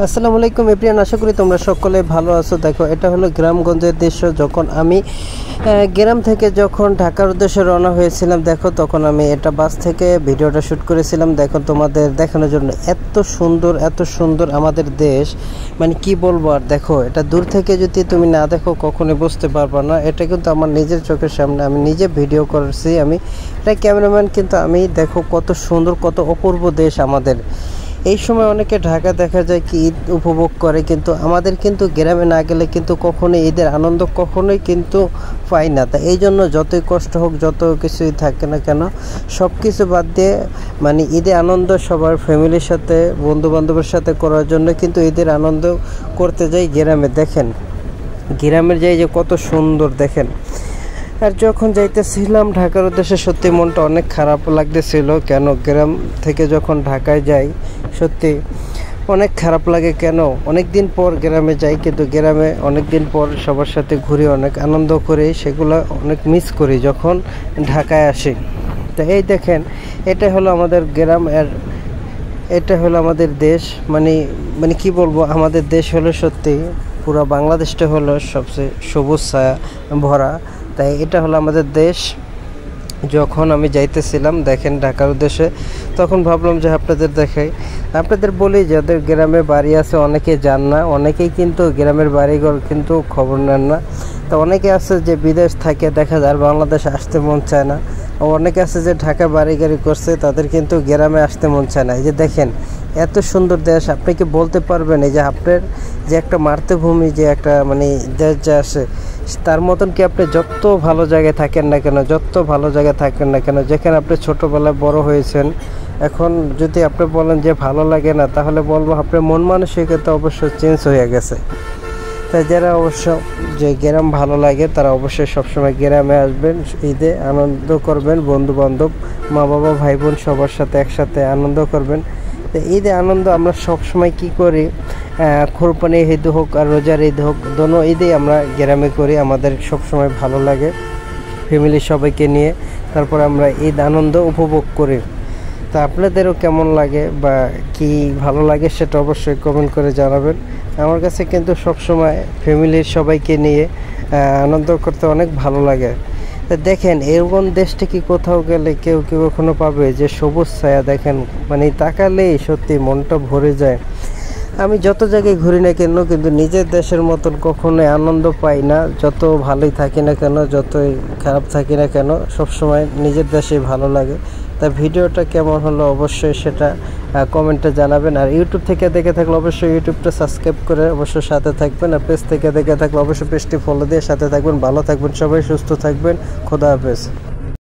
আসসালামু আলাইকুম এভরিওয়ান, আশা করি তোমরা সকলে ভালো আছো। দেখো, এটা হলো গ্রামগঞ্জের দৃশ্য। যখন আমি গ্রাম থেকে যখন ঢাকার উদ্দেশ্যে রওনা হয়েছিলাম, দেখো তখন আমি এটা বাস থেকে ভিডিওটা শ্যুট করেছিলাম। দেখো, তোমাদের দেখানোর জন্য এত সুন্দর আমাদের দেশ, মানে কি বলবো। আর দেখো, এটা দূর থেকে যদি তুমি না দেখো কখনোই বুঝতে পারবা না। এটা কিন্তু আমার নিজের চোখের সামনে, আমি নিজে ভিডিও করেছি। আমি এটা ক্যামেরাম্যান, কিন্তু আমি দেখো কত সুন্দর, কত অপূর্ব দেশ আমাদের। এই সময় অনেকে ঢাকা দেখা যায় কি ঈদ উপভোগ করে, কিন্তু আমাদের কিন্তু গ্রামে না গেলে কিন্তু কখনোই ঈদের আনন্দ কখনোই কিন্তু পাই না। তা এই জন্য যতই কষ্ট হোক, যত কিছুই থাকে না কেন, সব কিছু বাদ দিয়ে মানে ঈদের আনন্দ সবার ফ্যামিলির সাথে, বন্ধু বান্ধবের সাথে করার জন্য কিন্তু ঈদের আনন্দ করতে যাই গ্রামে। দেখেন গ্রামের যে কত সুন্দর দেখেন। আর যখন যাইতেছিলাম ঢাকার উদ্দেশ্যে, সত্যি মনটা অনেক খারাপ লাগতেছিল। কেন গ্রাম থেকে যখন ঢাকায় যাই, সত্যি অনেক খারাপ লাগে। কেন অনেক দিন পর গ্রামে যাই, কিন্তু গ্রামে অনেক দিন পর সবার সাথে ঘুরি, অনেক আনন্দ করি, সেগুলো অনেক মিস করি যখন ঢাকায় আসি। তো এই দেখেন, এটা হলো আমাদের গ্রাম, আর এটা হলো আমাদের দেশ। মানে কি বলবো, আমাদের দেশ হলো সত্যি পুরো বাংলাদেশটা হলো সবচেয়ে সবুজ ছায়া ভরা। তাই এটা হলো আমাদের দেশ। যখন আমি যাইতেছিলাম দেখেন ঢাকার উদ্দেশ্যে, তখন ভাবলাম যে আপনাদের বলি, যাদের গ্রামে বাড়ি আছে অনেকে যান না, অনেকেই কিন্তু গ্রামের বাড়িঘর কিন্তু খবর নেন না। তো অনেকে আছে যে বিদেশ থাকে, দেখা যায় বাংলাদেশ আসতে মন চায় না। অনেকে আছে যে ঢাকা বাড়ি গাড়ি করছে, তাদের কিন্তু গ্রামে আসতে মন চায় না। এই যে দেখেন এত সুন্দর দেশ, আপনি কি বলতে পারবেন এই যে আপনার যে একটা মাতৃভূমি, যে একটা মানে দেশ যে আসে, তার মতন কি আপনি যত ভালো জায়গায় থাকেন না কেন, যেখানে আপনি ছোটোবেলায় বড় হয়েছেন, এখন যদি আপনি বলেন যে ভালো লাগে না, তাহলে বলবো আপনার মন মানসিকতা অবশ্য চেঞ্জ হয়ে গেছে। তাই যারা অবশ্য যে গ্রাম ভালো লাগে, তারা অবশ্যই সবসময় গ্রামে আসবেন, ঈদে আনন্দ করবেন, বন্ধু বান্ধব, মা বাবা, ভাই বোন সবার সাথে একসাথে আনন্দ করবেন। তো ঈদে আনন্দ আমরা সবসময় কি করি, কোরবানি ঈদ হোক আর রোজার ঈদ হোক, দোনো ঈদেই আমরা গ্রামে করি। আমাদের সবসময় ভালো লাগে ফ্যামিলির সবাইকে নিয়ে, তারপর আমরা ঈদ আনন্দ উপভোগ করি। তা আপনাদেরও কেমন লাগে বা কি ভালো লাগে, সেটা অবশ্যই কমেন্ট করে জানাবেন। আমার কাছে কিন্তু সবসময় ফ্যামিলির সবাইকে নিয়ে আনন্দ করতে অনেক ভালো লাগে। তা দেখেন, এরকম দেশটা কি কোথাও গেলে কেউ কখনো পাবে যে সবুজ ছায়া? দেখেন, মানে তাকালেই সত্যি মনটা ভরে যায়। আমি যত জায়গায় ঘুরি না কেন, কিন্তু নিজের দেশের মতন কখনোই আনন্দ পাই না। যত ভালোই থাকি না কেন, যতই খারাপ থাকি না কেন, সবসময় নিজের দেশেই ভালো লাগে। তা ভিডিওটা কেমন হলো অবশ্যই সেটা কমেন্টে জানাবেন। আর ইউটিউব থেকে দেখে থাকলে অবশ্যই ইউটিউবটা সাবস্ক্রাইব করে অবশ্যই সাথে থাকবেন। আর পেজ থেকে দেখে থাকলে অবশ্যই পেজটি ফলো দিয়ে সাথে থাকবেন। ভালো থাকবেন সবাই, সুস্থ থাকবেন। খোদা হাফেজ।